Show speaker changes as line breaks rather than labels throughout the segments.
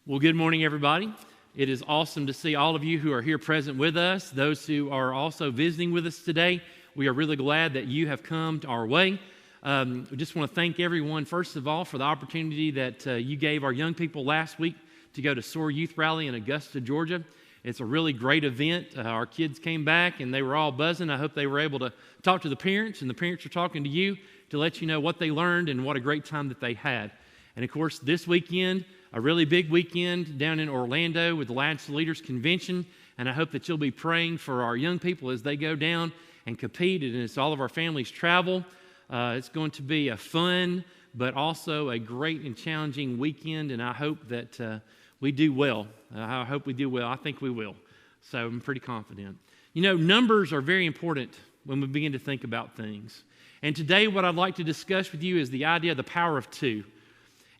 Well, good morning, everybody. It is awesome to see all of you who are here present with us, those who are also visiting with us today. We are really glad that you have come our way. We just want to thank everyone, first of all, for the opportunity that you gave our young people last week to go to SOAR Youth Rally in Augusta, Georgia. It's a really great event. Our kids came back and they were all buzzing. I hope they were able to talk to the parents, and the parents are talking to you to let you know what they learned and what a great time that they had. And of course, this weekend, a really big weekend down in Orlando with the Lads to Leaders Convention, and I hope that you'll be praying for our young people as they go down and compete, and as all of our families travel. It's going to be a fun, but also a great and challenging weekend, and I hope that we do well. I hope we do well. I think we will. So I'm pretty confident. You know, numbers are very important when we begin to think about things. And today what I'd like to discuss with you is the idea of the power of two.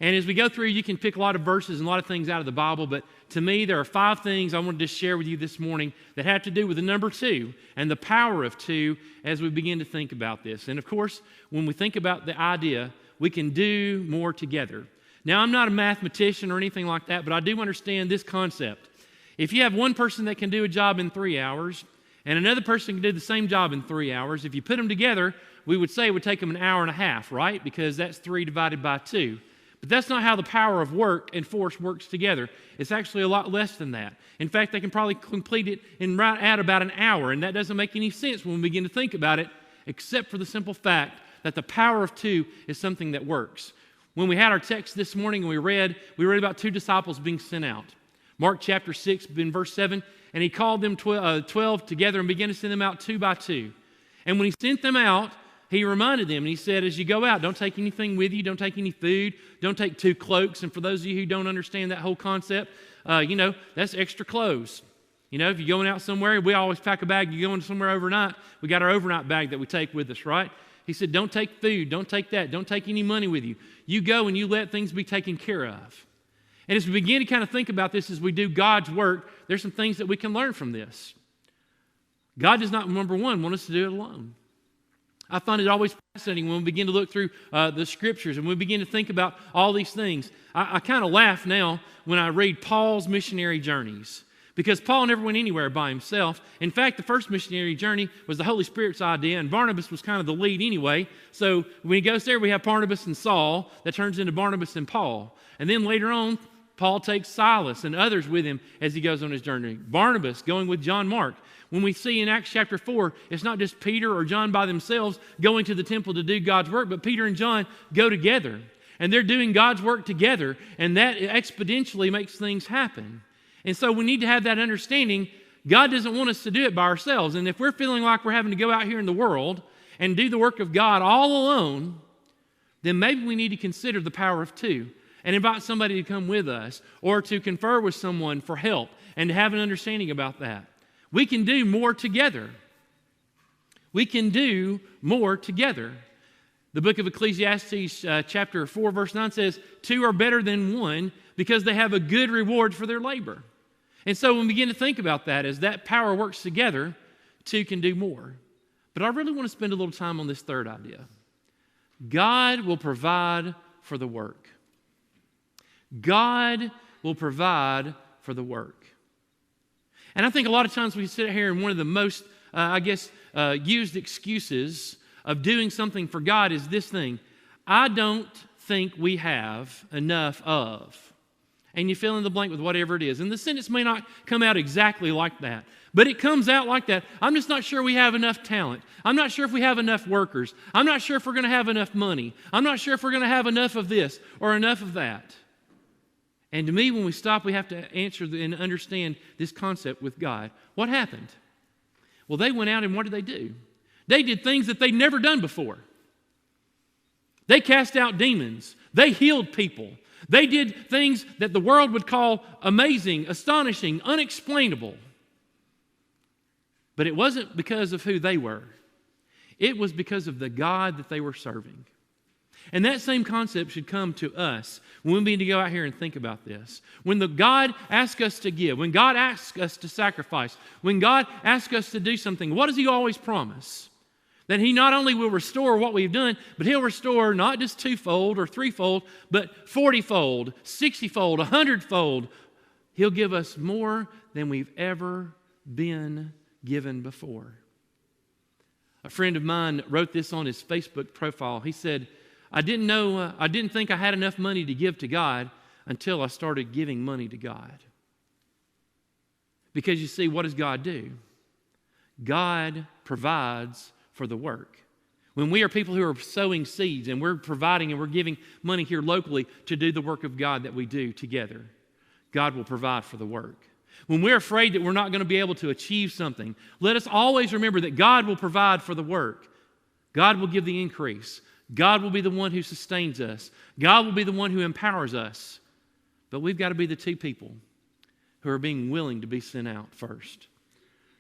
And as we go through, you can pick a lot of verses and a lot of things out of the Bible, but to me, there are 5 things I wanted to share with you this morning that have to do with the number 2 and the power of 2 as we begin to think about this. And of course, when we think about the idea, we can do more together. Now, I'm not a mathematician or anything like that, but I do understand this concept. If you have one person that can do a job in 3 hours and another person can do the same job in 3 hours, if you put them together, we would say it would take them an hour and a half, right? Because that's 3 divided by 2. But that's not how the power of work and force works together. It's actually a lot less than that. In fact, they can probably complete it in right at about an hour, and that doesn't make any sense when we begin to think about it, except for the simple fact that the power of 2 is something that works. When we had our text this morning and we read about 2 disciples being sent out. Mark chapter 6, in verse 7, and he called them 12 together and began to send them out 2 by 2. And when he sent them out, he reminded them, and he said, as you go out, don't take anything with you, don't take any food, don't take 2 cloaks. And for those of you who don't understand that whole concept, that's extra clothes. You know, if you're going out somewhere, we always pack a bag. You're going somewhere overnight, we got our overnight bag that we take with us, right? He said, don't take food, don't take that, don't take any money with you. You go and you let things be taken care of. And as we begin to kind of think about this as we do God's work, there's some things that we can learn from this. God does not, number one, want us to do it alone. I find it always fascinating when we begin to look through the scriptures and we begin to think about all these things. I kind of laugh now when I read Paul's missionary journeys, because Paul never went anywhere by himself. In fact, the first missionary journey was the Holy Spirit's idea, and Barnabas was kind of the lead anyway. So when he goes there, we have Barnabas and Saul that turns into Barnabas and Paul. And then later on, Paul takes Silas and others with him as he goes on his journey. Barnabas going with John Mark. When we see in Acts chapter 4, it's not just Peter or John by themselves going to the temple to do God's work, but Peter and John go together. And they're doing God's work together, and that exponentially makes things happen. And so we need to have that understanding. God doesn't want us to do it by ourselves. And if we're feeling like we're having to go out here in the world and do the work of God all alone, then maybe we need to consider the power of 2 and invite somebody to come with us or to confer with someone for help and to have an understanding about that. We can do more together. We can do more together. The book of Ecclesiastes chapter 4 verse 9 says, 2 are better than 1 because they have a good reward for their labor. And so when we begin to think about that, as that power works together, 2 can do more. But I really want to spend a little time on this third idea. God will provide for the work. God will provide for the work. And I think a lot of times we sit here and one of the most, used excuses of doing something for God is this thing. I don't think we have enough of. And you fill in the blank with whatever it is. And the sentence may not come out exactly like that, but it comes out like that. I'm just not sure we have enough talent. I'm not sure if we have enough workers. I'm not sure if we're going to have enough money. I'm not sure if we're going to have enough of this or enough of that. And to me, when we stop, we have to answer and understand this concept with God. What happened? Well, they went out and what did they do? They did things that they'd never done before. They cast out demons. They healed people. They did things that the world would call amazing, astonishing, unexplainable. But it wasn't because of who they were. It was because of the God that they were serving. And that same concept should come to us when we begin to go out here and think about this. When God asks us to give, when God asks us to sacrifice, when God asks us to do something, what does He always promise? That He not only will restore what we've done, but He'll restore not just twofold or threefold, but 40-fold, 60-fold, 100-fold. He'll give us more than we've ever been given before. A friend of mine wrote this on his Facebook profile. He said, I didn't think I had enough money to give to God until I started giving money to God. Because you see, what does God do? God provides for the work. When we are people who are sowing seeds and we're providing and we're giving money here locally to do the work of God that we do together, God will provide for the work. When we're afraid that we're not going to be able to achieve something, let us always remember that God will provide for the work. God will give the increase. God will be the one who sustains us. God will be the one who empowers us. But we've got to be the two people who are being willing to be sent out first.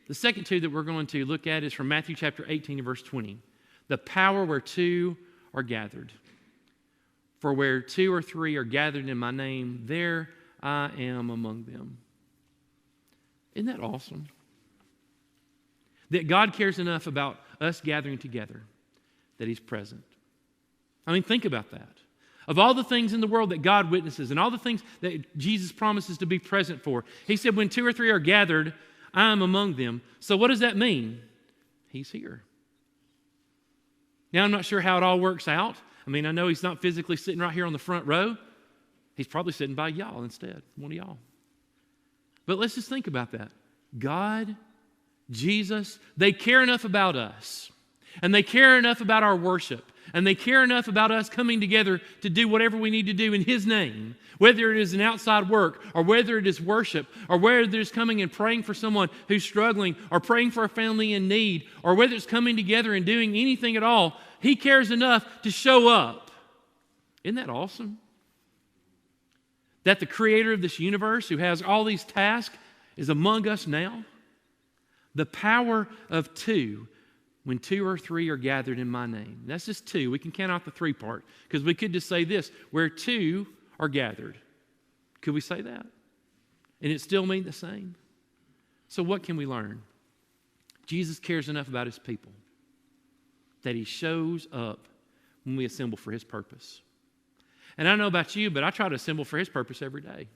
The second two that we're going to look at is from Matthew chapter 18 and verse 20. The power where two are gathered. For where two or three are gathered in my name, there I am among them. Isn't that awesome? That God cares enough about us gathering together that He's present. I mean, think about that. Of all the things in the world that God witnesses and all the things that Jesus promises to be present for, He said, when two or three are gathered, I am among them. So what does that mean? He's here. Now, I'm not sure how it all works out. I mean, I know He's not physically sitting right here on the front row. He's probably sitting by y'all instead, one of y'all. But let's just think about that. God, Jesus, they care enough about us. And they care enough about our worship. And they care enough about us coming together to do whatever we need to do in His name. Whether it is an outside work, or whether it is worship, or whether it's coming and praying for someone who's struggling, or praying for a family in need, or whether it's coming together and doing anything at all, He cares enough to show up. Isn't that awesome? That the creator of this universe, who has all these tasks, is among us now. The power of two. When two or three are gathered in my name. That's just two. We can count out the three part. Because we could just say this, where two are gathered. Could we say that? And it still mean the same? So what can we learn? Jesus cares enough about His people that He shows up when we assemble for His purpose. And I don't know about you, but I try to assemble for His purpose every day.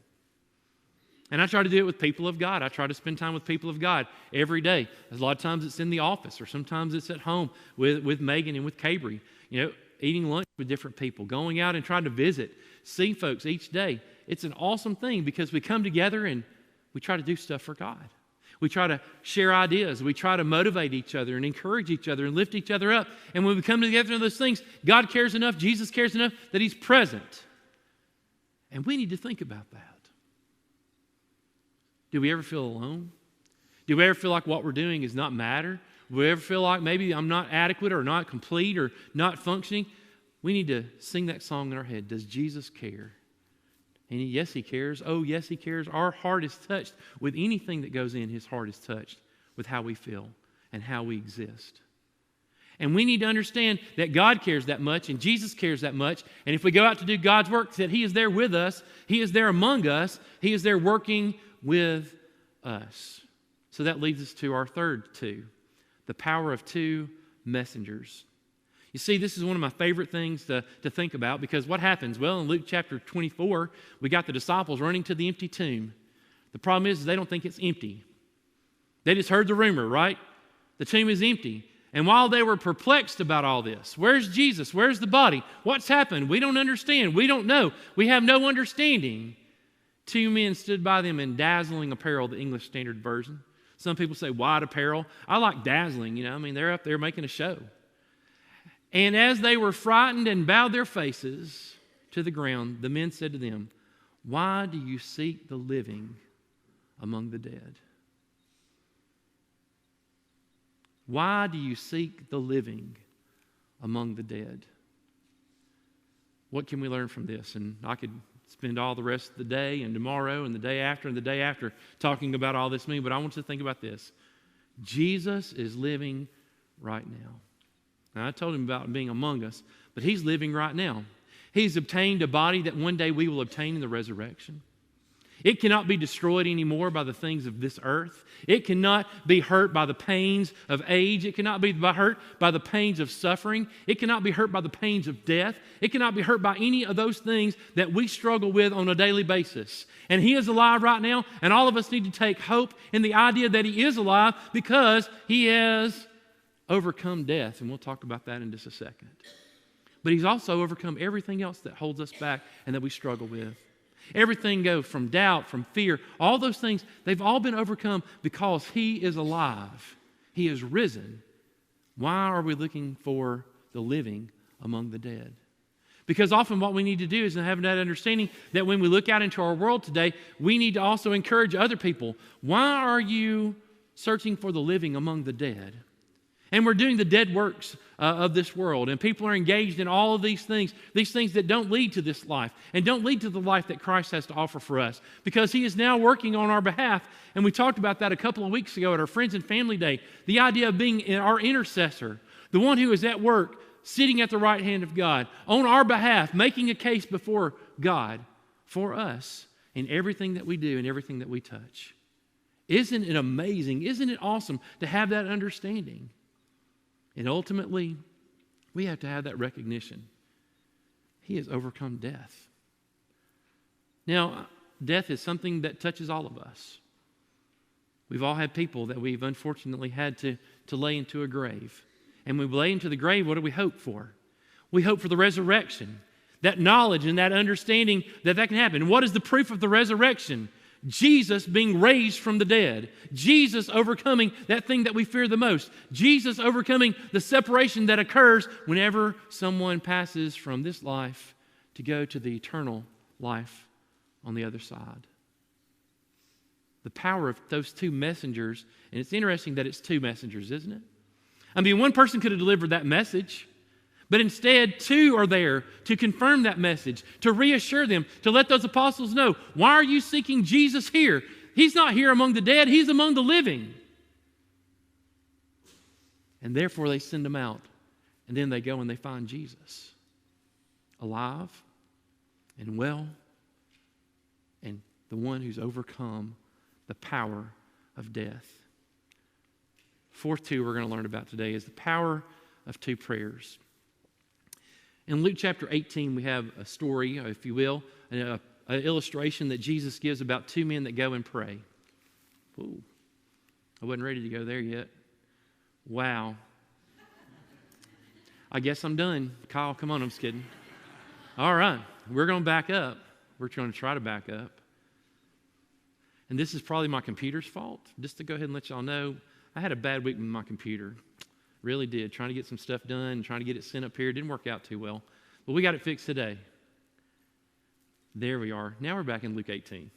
And I try to do it with people of God. I try to spend time with people of God every day. A lot of times it's in the office, or sometimes it's at home with Megan and with Cabry. You know, eating lunch with different people, going out and trying to visit, see folks each day. It's an awesome thing because we come together and we try to do stuff for God. We try to share ideas. We try to motivate each other and encourage each other and lift each other up. And when we come together in those things, God cares enough, Jesus cares enough that He's present. And we need to think about that. Do we ever feel alone? Do we ever feel like what we're doing does not matter? Do we ever feel like maybe I'm not adequate or not complete or not functioning? We need to sing that song in our head. Does Jesus care? And yes, He cares. Oh, yes, He cares. Our heart is touched with anything that goes in. His heart is touched with how we feel and how we exist. And we need to understand that God cares that much and Jesus cares that much. And if we go out to do God's work, that He is there with us. He is there among us. He is there working with us. So that leads us to our third two, the power of two messengers. You see, this is one of my favorite things to think about because what happens? Well, in Luke chapter 24, we got the disciples running to the empty tomb. The problem is they don't think it's empty. They just heard the rumor, right? The tomb is empty. And while they were perplexed about all this, where's Jesus? Where's the body? What's happened? We don't understand. We don't know. We have no understanding. Two men stood by them in dazzling apparel, the English Standard Version. Some people say white apparel. I like dazzling, you know. I mean, they're up there making a show. And as they were frightened and bowed their faces to the ground, the men said to them, "Why do you seek the living among the dead? Why do you seek the living among the dead?" What can we learn from this? And I could spend all the rest of the day and tomorrow and the day after talking about all this meaning, but I want you to think about this. Jesus is living right now. Now, I told him about being among us, but He's living right now. He's obtained a body that one day we will obtain in the resurrection. It cannot be destroyed anymore by the things of this earth. It cannot be hurt by the pains of age. It cannot be hurt by the pains of suffering. It cannot be hurt by the pains of death. It cannot be hurt by any of those things that we struggle with on a daily basis. And He is alive right now, and all of us need to take hope in the idea that He is alive because He has overcome death. And we'll talk about that in just a second. But He's also overcome everything else that holds us back and that we struggle with. Everything goes from doubt, from fear, all those things, they've all been overcome because He is alive. He is risen. Why are we looking for the living among the dead? Because often what we need to do is have that understanding that when we look out into our world today, we need to also encourage other people. Why are you searching for the living among the dead? And we're doing the dead works of this world. And people are engaged in all of these things that don't lead to this life and don't lead to the life that Christ has to offer for us. Because He is now working on our behalf. And we talked about that a couple of weeks ago at our Friends and Family Day. The idea of being our intercessor, the one who is at work, sitting at the right hand of God, on our behalf, making a case before God for us in everything that we do and everything that we touch. Isn't it amazing? Isn't it awesome to have that understanding? And ultimately, we have to have that recognition. He has overcome death. Now, death is something that touches all of us. We've all had people that we've unfortunately had to lay into a grave. And when we lay into the grave, what do we hope for? We hope for the resurrection, that knowledge and that understanding that can happen. And what is the proof of the resurrection? Jesus being raised from the dead. Jesus overcoming that thing that we fear the most. Jesus overcoming the separation that occurs whenever someone passes from this life to go to the eternal life on the other side. The power of those two messengers, and it's interesting that it's two messengers, isn't it? I mean, one person could have delivered that message, but instead, two are there to confirm that message, to reassure them, to let those apostles know, why are you seeking Jesus here? He's not here among the dead, He's among the living. And therefore, they send them out, and then they go and they find Jesus, alive and well, and the one who's overcome the power of death. Fourth two we're going to learn about today is the power of two prayers. In Luke chapter 18, we have a story, if you will, an illustration that Jesus gives about two men that go and pray. Ooh, I wasn't ready to go there yet. Wow. I guess I'm done. Kyle, come on, I'm just kidding. All right, we're going to back up. We're going to try to back up. And this is probably my computer's fault. Just to go ahead and let y'all know, I had a bad week with my computer. Really did. Trying to get some stuff done, trying to get it sent up here. It didn't work out too well. But we got it fixed today. There we are. Now we're back in Luke 18.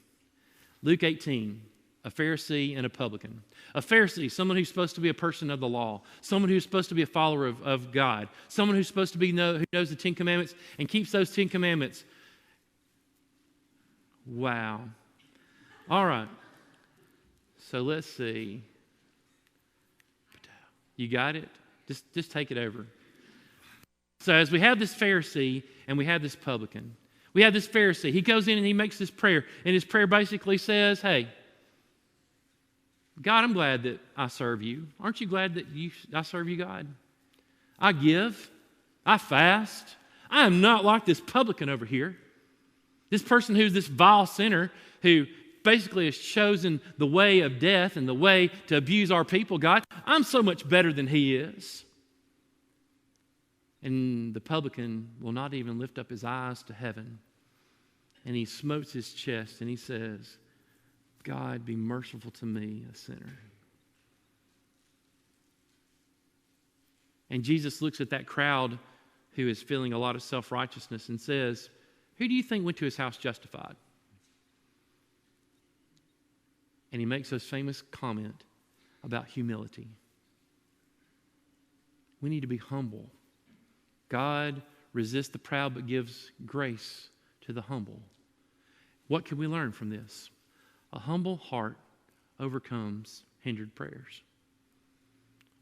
Luke 18, a Pharisee and a publican. A Pharisee, someone who's supposed to be a person of the law. Someone who's supposed to be a follower of God. Someone who's supposed to be who knows the 10 Commandments and keeps those 10 Commandments. Wow. All right. So let's see. You got it? Just take it over. So as we have this Pharisee and we have this publican, we have this Pharisee. He goes in and he makes this prayer. And his prayer basically says, hey, God, I'm glad that I serve you. Aren't you glad that I serve you, God? I give. I fast. I am not like this publican over here. This person who's this vile sinner who basically has chosen the way of death and the way to abuse our people, God. I'm so much better than he is. And the publican will not even lift up his eyes to heaven. And he smotes his chest and he says, God, be merciful to me, a sinner. And Jesus looks at that crowd who is feeling a lot of self-righteousness and says, who do you think went to his house justified? And he makes this famous comment about humility. We need to be humble. God resists the proud but gives grace to the humble. What can we learn from this? A humble heart overcomes hindered prayers.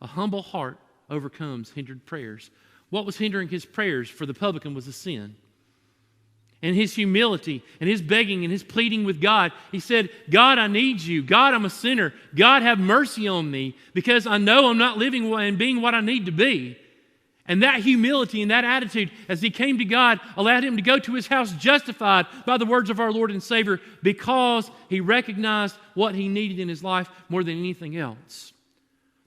A humble heart overcomes hindered prayers. What was hindering his prayers for the publican was a sin. and his humility and his begging and his pleading with God. He said, God, I need you. God, I'm a sinner. God, have mercy on me because I know I'm not living and being what I need to be. And that humility and that attitude as he came to God allowed him to go to his house justified by the words of our Lord and Savior because he recognized what he needed in his life more than anything else.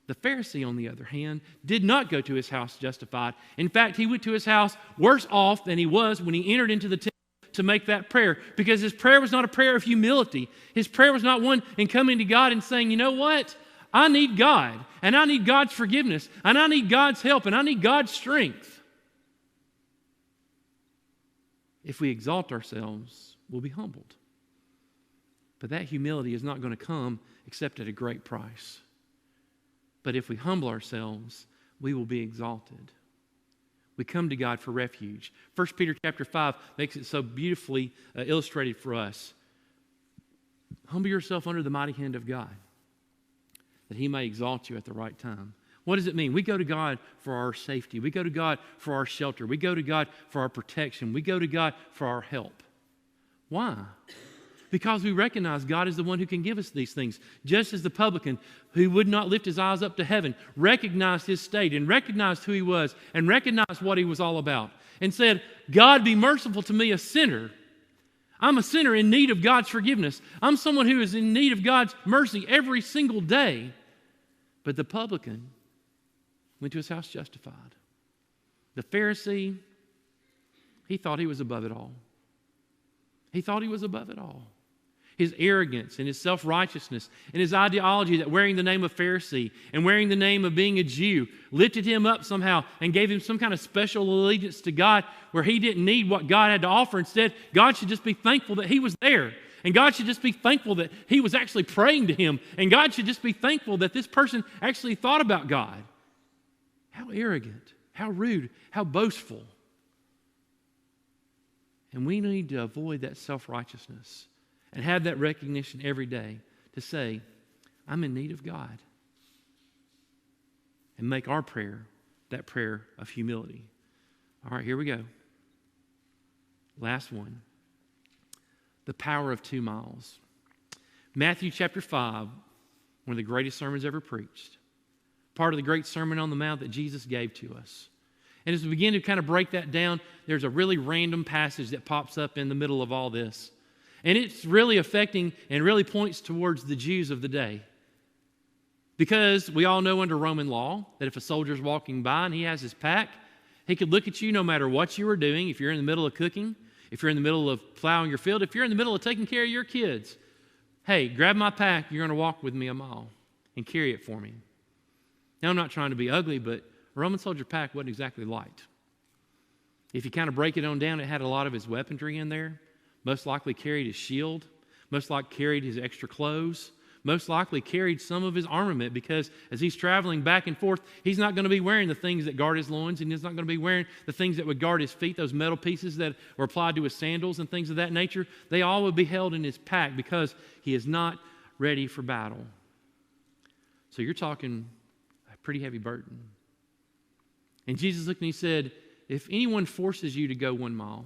The Pharisee, on the other hand, did not go to his house justified. In fact, he went to his house worse off than he was when he entered into the temple to make that prayer, because his prayer was not a prayer of humility. His prayer was not one in coming to God and saying, you know what? I need God, and I need God's forgiveness, and I need God's help, and I need God's strength. If we exalt ourselves, we'll be humbled. But that humility is not going to come except at a great price. But if we humble ourselves, we will be exalted. We come to God for refuge. 1 Peter chapter 5 makes it so beautifully illustrated for us. Humble yourself under the mighty hand of God, that he may exalt you at the right time. What does it mean? We go to God for our safety. We go to God for our shelter. We go to God for our protection. We go to God for our help. Why? Because we recognize God is the one who can give us these things. Just as the publican who would not lift his eyes up to heaven recognized his state and recognized who he was and recognized what he was all about and said, God, be merciful to me, a sinner. I'm a sinner in need of God's forgiveness. I'm someone who is in need of God's mercy every single day. But the publican went to his house justified. The Pharisee, he thought he was above it all. He thought he was above it all. His arrogance and his self-righteousness and his ideology that wearing the name of Pharisee and wearing the name of being a Jew lifted him up somehow and gave him some kind of special allegiance to God where he didn't need what God had to offer. Instead, God should just be thankful that he was there. And God should just be thankful that he was actually praying to him. And God should just be thankful that this person actually thought about God. How arrogant, how rude, how boastful. And we need to avoid that self-righteousness and have that recognition every day to say, I'm in need of God. And make our prayer that prayer of humility. All right, here we go. Last one. The power of 2 miles. Matthew chapter 5, one of the greatest sermons ever preached. Part of the great Sermon on the Mount that Jesus gave to us. And as we begin to kind of break that down, there's a really random passage that pops up in the middle of all this. And it's really affecting and really points towards the Jews of the day. Because we all know under Roman law that if a soldier's walking by and he has his pack, he could look at you no matter what you were doing. If you're in the middle of cooking, if you're in the middle of plowing your field, if you're in the middle of taking care of your kids, hey, grab my pack, you're going to walk with me a mile and carry it for me. Now, I'm not trying to be ugly, but a Roman soldier pack wasn't exactly light. If you kind of break it on down, it had a lot of his weaponry in there. Most likely carried his shield, most likely carried his extra clothes, most likely carried some of his armament, because as he's traveling back and forth, he's not going to be wearing the things that guard his loins, and he's not going to be wearing the things that would guard his feet, those metal pieces that were applied to his sandals and things of that nature. They all would be held in his pack because he is not ready for battle. So you're talking a pretty heavy burden. And Jesus looked and he said, if anyone forces you to go 1 mile,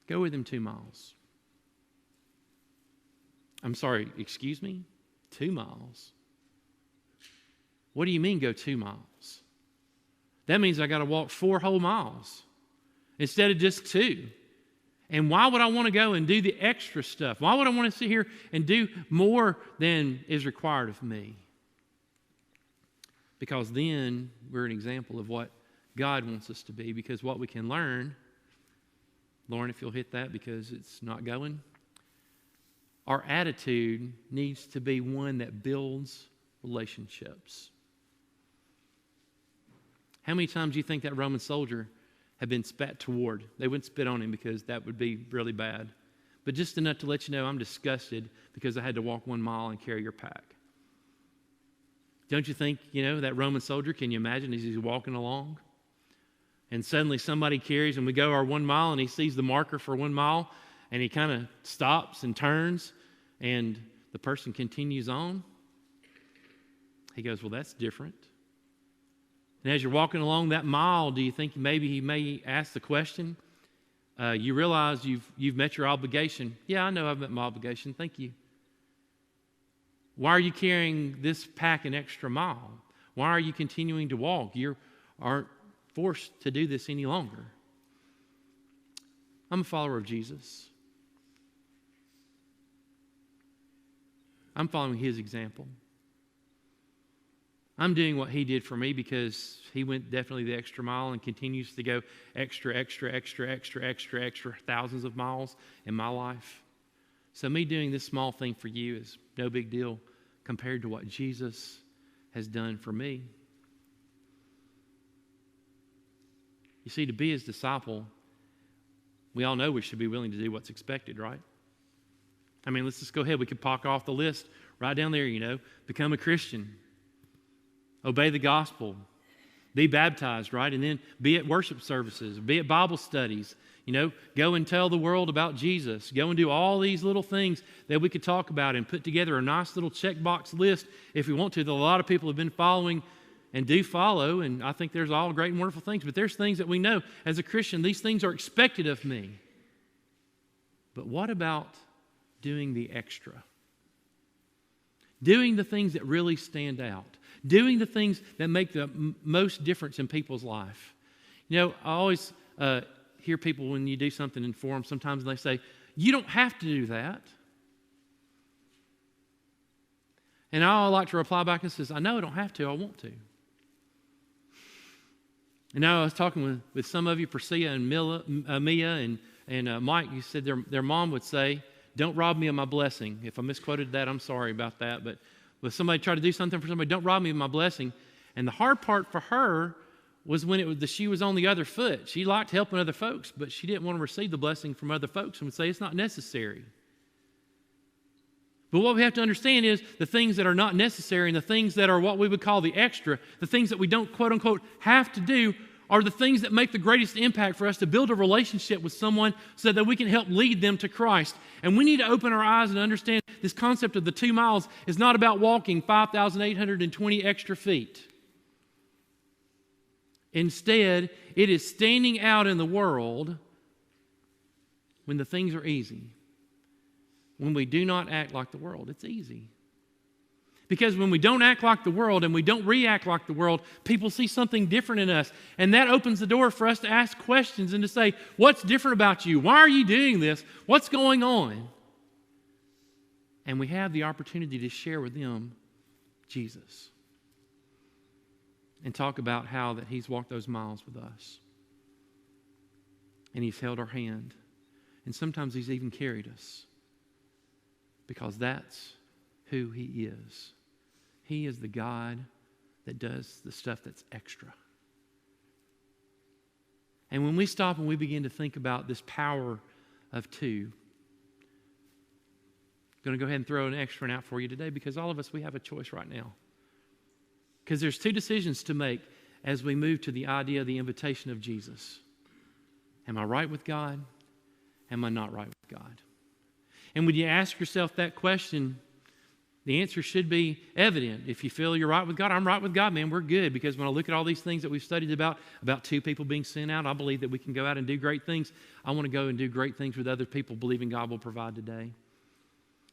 go with him 2 miles. I'm sorry, excuse me? 2 miles? What do you mean go 2 miles? That means I got to walk 4 whole miles instead of just 2. And why would I want to go and do the extra stuff? Why would I want to sit here and do more than is required of me? Because then we're an example of what God wants us to be, because what we can learn, Lauren, if you'll hit that because it's not going. Our attitude needs to be one that builds relationships. How many times do you think that Roman soldier had been spat toward? They wouldn't spit on him because that would be really bad. But just enough to let you know I'm disgusted because I had to walk 1 mile and carry your pack. Don't you think, that Roman soldier, can you imagine as he's walking along? And suddenly somebody carries, and we go our 1 mile, and he sees the marker for 1 mile, and he kind of stops and turns, and the person continues on. He goes, well, that's different. And as you're walking along that mile, do you think maybe he may ask the question, You realize you've met your obligation. Yeah, I know I've met my obligation. Thank you. Why are you carrying this pack an extra mile? Why are you continuing to walk? You aren't forced to do this any longer. I'm a follower of Jesus. I'm following his example. I'm doing what he did for me because he went definitely the extra mile and continues to go extra thousands of miles in my life. So me doing this small thing for you is no big deal compared to what Jesus has done for me. You see, to be his disciple, we all know we should be willing to do what's expected, right? I mean, let's just go ahead. We could pock off the list right down there, become a Christian, obey the gospel, be baptized, right? And then be at worship services, be at Bible studies, go and tell the world about Jesus. Go and do all these little things that we could talk about and put together a nice little checkbox list if we want to, that a lot of people have been following and do follow, and I think there's all great and wonderful things, but there's things that we know as a Christian, these things are expected of me. But what about doing the extra? Doing the things that really stand out. Doing the things that make the most difference in people's life. I always hear people when you do something in forums, sometimes they say, you don't have to do that. And I like to reply back and says, I know I don't have to, I want to. And now I was talking with some of you, Priscilla and Mia and Mike, you said their mom would say, don't rob me of my blessing. If I misquoted that, I'm sorry about that. But if somebody tried to do something for somebody, don't rob me of my blessing. And the hard part for her was when she was on the other foot. She liked helping other folks, but she didn't want to receive the blessing from other folks and would say it's not necessary. But what we have to understand is the things that are not necessary and the things that are what we would call the extra, the things that we don't quote unquote have to do, are the things that make the greatest impact for us to build a relationship with someone so that we can help lead them to Christ. And we need to open our eyes and understand this concept of the 2 miles is not about walking 5,820 extra feet. Instead, it is standing out in the world when the things are easy. When we do not act like the world, it's easy. Because when we don't act like the world and we don't react like the world, people see something different in us. And that opens the door for us to ask questions and to say, what's different about you? Why are you doing this? What's going on? And we have the opportunity to share with them Jesus. And talk about how that he's walked those miles with us. And he's held our hand. And sometimes he's even carried us. Because that's who he is. He is the God that does the stuff that's extra. And when we stop and we begin to think about this power of 2, I'm going to go ahead and throw an extra one out for you today because all of us, we have a choice right now. Because there's 2 decisions to make as we move to the idea of the invitation of Jesus. Am I right with God? Am I not right with God? And when you ask yourself that question, the answer should be evident. If you feel you're right with God, I'm right with God, man, we're good. Because when I look at all these things that we've studied about 2 people being sent out, I believe that we can go out and do great things. I want to go and do great things with other people, believing God will provide today.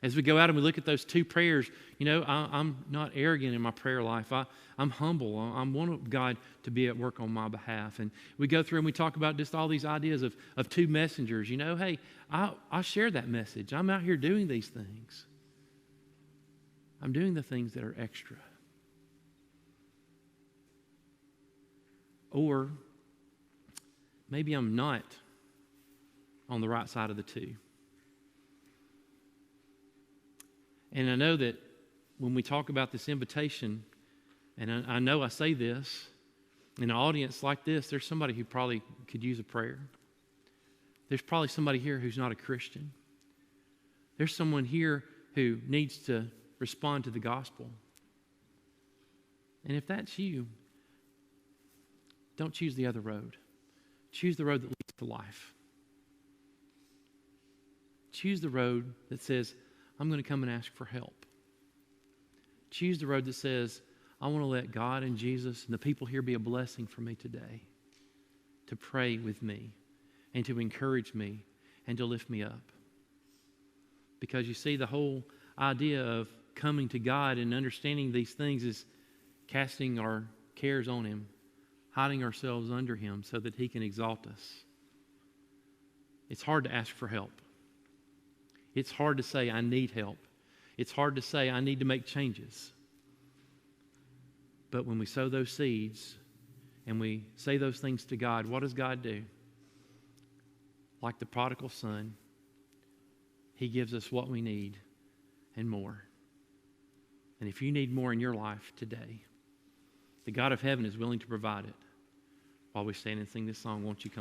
As we go out and we look at those 2 prayers, I'm not arrogant in my prayer life. I'm humble. I want God to be at work on my behalf. And we go through and we talk about just all these ideas of 2 messengers. Hey, I share that message. I'm out here doing these things. I'm doing the things that are extra. Or maybe I'm not on the right side of the 2. And I know that when we talk about this invitation, and I know I say this, in an audience like this, there's somebody who probably could use a prayer. There's probably somebody here who's not a Christian. There's someone here who needs to respond to the gospel. And if that's you, don't choose the other road. Choose the road that leads to life. Choose the road that says, I'm going to come and ask for help. Choose the road that says, I want to let God and Jesus and the people here be a blessing for me today. To pray with me and to encourage me and to lift me up. Because you see, the whole idea of coming to God and understanding these things is casting our cares on Him, hiding ourselves under Him so that He can exalt us. It's hard to ask for help. It's hard to say, I need help. It's hard to say, I need to make changes. But when we sow those seeds and we say those things to God, what does God do? Like the prodigal son, He gives us what we need and more. And if you need more in your life today, the God of heaven is willing to provide it. While we stand and sing this song, won't you come?